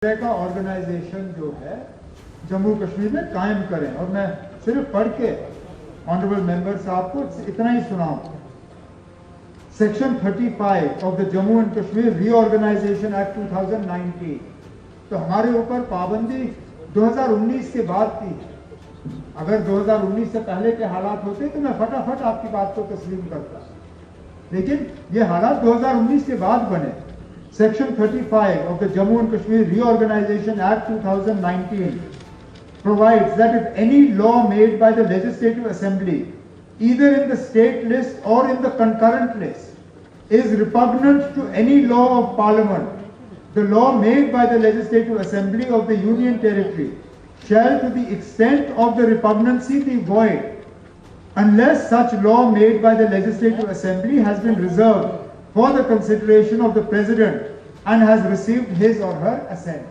کا آرگنائزیشن جو ہے جموں کشمیر میں قائم کریں. اور میں صرف پڑھ کے آنریبل ممبر صاحب کو اتنا ہی سناؤں. Section 35 of the Jammu and Kashmir reorganisation act 2019. تو ہمارے اوپر پابندی 2019 کے بعد کی. اگر 2019 سے پہلے کے حالات ہوتے تو میں فٹافٹ آپ کی بات کو تسلیم کرتا, لیکن یہ حالات 2019 کے بعد بنے. Section 35 of the Jammu and Kashmir Reorganization Act 2019 provides that if any law made by the Legislative Assembly, either in the state list or in the concurrent list, is repugnant to any law of Parliament, the law made by the Legislative Assembly of the Union Territory shall to the extent of the repugnancy be void, unless such law made by the Legislative Assembly has been reserved for the consideration of the President and has received his or her assent.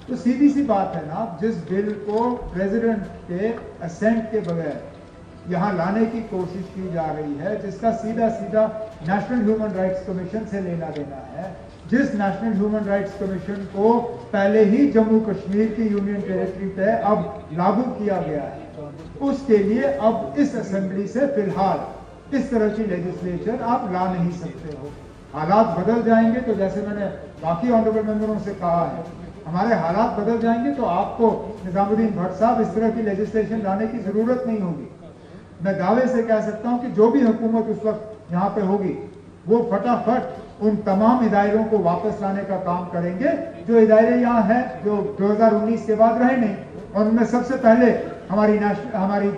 تو سیدھی سی بات ہے نا, جس بل کو president کے ascent کے بغیر یہاں لانے کی کوشش کی جا رہی ہے, جس کا سیدھا نیشنل ہیومن رائٹس کمیشن سے لینا دینا ہے, جس نیشنل ہیومن رائٹس کمیشن کو پہلے ہی جموں کشمیر کی یونین ٹیریٹری پہ اب لاگو کیا گیا ہے, اس کے لیے اب اس اسمبلی سے فی الحال اس طرح کی لیجسلیچر آپ لا نہیں سکتے ہو. حالات بدل جائیں گے تو جیسے میں نے باقی آنریبل ممبروں سے کہا ہے, ہمارے حالات بدل جائیں گے تو آپ کو نظام الدین بھٹ صاحب اس طرح کی لیجسلیشن لانے کی ضرورت نہیں ہوگی. میں دعوے سے کہہ سکتا ہوں کہ جو بھی حکومت اس وقت یہاں پہ ہوگی وہ فٹافٹ ان تمام اداروں کو واپس لانے کا کام کریں گے جو ادارے یہاں ہیں جو 2019 کے بعد رہے نہیں, اور ان میں سب سے پہلے ہماری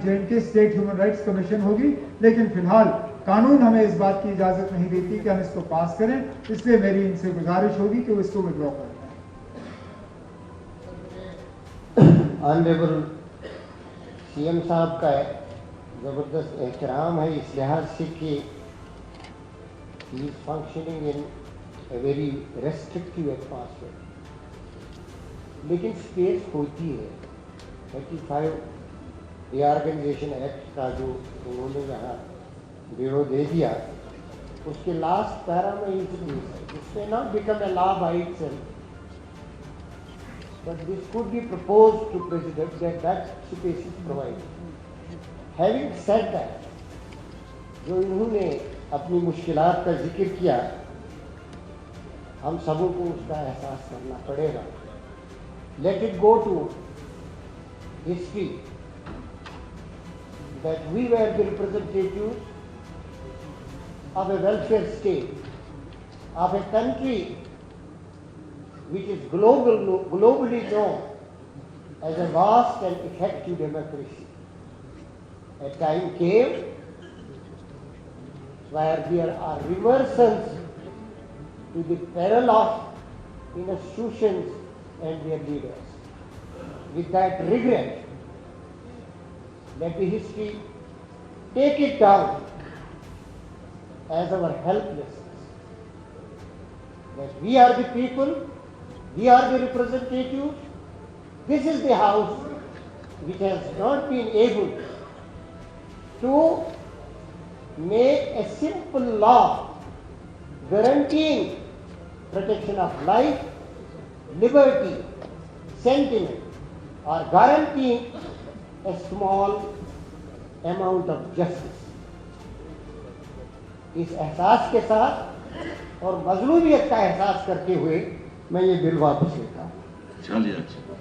J&K state human rights commission ہوگی. لیکن فی الحال قانون ہمیں اس بات کی اجازت نہیں دیتی کہ ہم اس کو پاس کریں, اس لیے میری ان سے گزارش ہوگی کہ وہ اس کو وڈرا کریں. آنریبل سی ایم صاحب کا زبردست احترام ہے اس لحاظ سے کہ he is functioning in a very restrictive atmosphere, لیکن اسپیس ہوتی ہے. 35 ری آرگنائزیشن ایکٹ کا جو انہوں نے یہاں بیرو دے دیا, اس کے لاسٹ پیرا میں اس میں not become a law by itself, but this could be proposed to President that space is provided. Having said that, جو انہوں نے اپنی مشکلات کا ذکر کیا, ہم سبوں کو اس کا احساس کرنا پڑے گا. Let it go to history that we were the representatives of a welfare state, of a country which is globally known as a vast and effective democracy. A time came where there are reversals to the peril of institutions and their leaders. With that regret, let the history take it down as our helplessness, that we are the people, we are the representatives. This is the house which has not been able to make a simple law guaranteeing protection of life, liberty, sentiment, or guaranteeing a small amount of justice. اس احساس کے ساتھ اور مظلومیت کا احساس کرتے ہوئے میں یہ بل واپس لیتا ہوں. چلیے اچھا,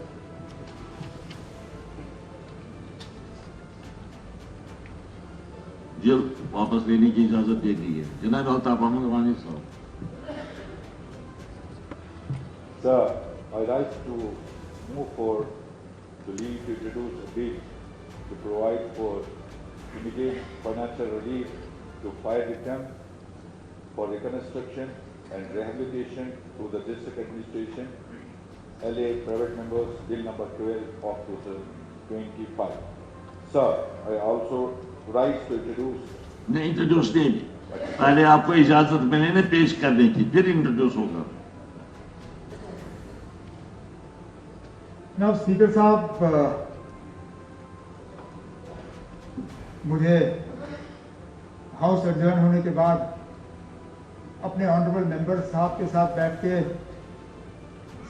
یہ واپس لینے کی اجازت دے دی ہے. جناب الطاف محمد وانی صاحب. Sir, I like to move forward to lead to introduce a bill to provide for immediate financial relief to fire victims for reconstruction and rehabilitation through the district administration, LA private members, bill number 12 of 2025. Sir, I also rise to introduce. نہیں introduce نہیں, پہلے آپ کو اجازت ملے نا پیش کرنے کی, پھر انٹروڈیوس ہوگا. جناب اسپیکر صاحب, مجھے ہاؤس ایڈجرن ہونے کے بعد اپنے آنریبل ممبر صاحب کے ساتھ بیٹھ کے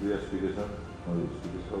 Dear Speaker Sir, Honorable Speaker Sir,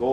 2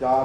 4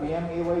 PMAY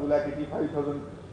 2,85,000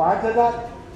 5,000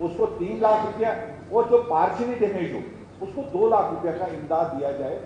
اس کو 3 لاکھ روپیہ، اور جو پارشلی ڈیمیج ہو اس کو 2 لاکھ روپیہ کا امداد دیا جائے.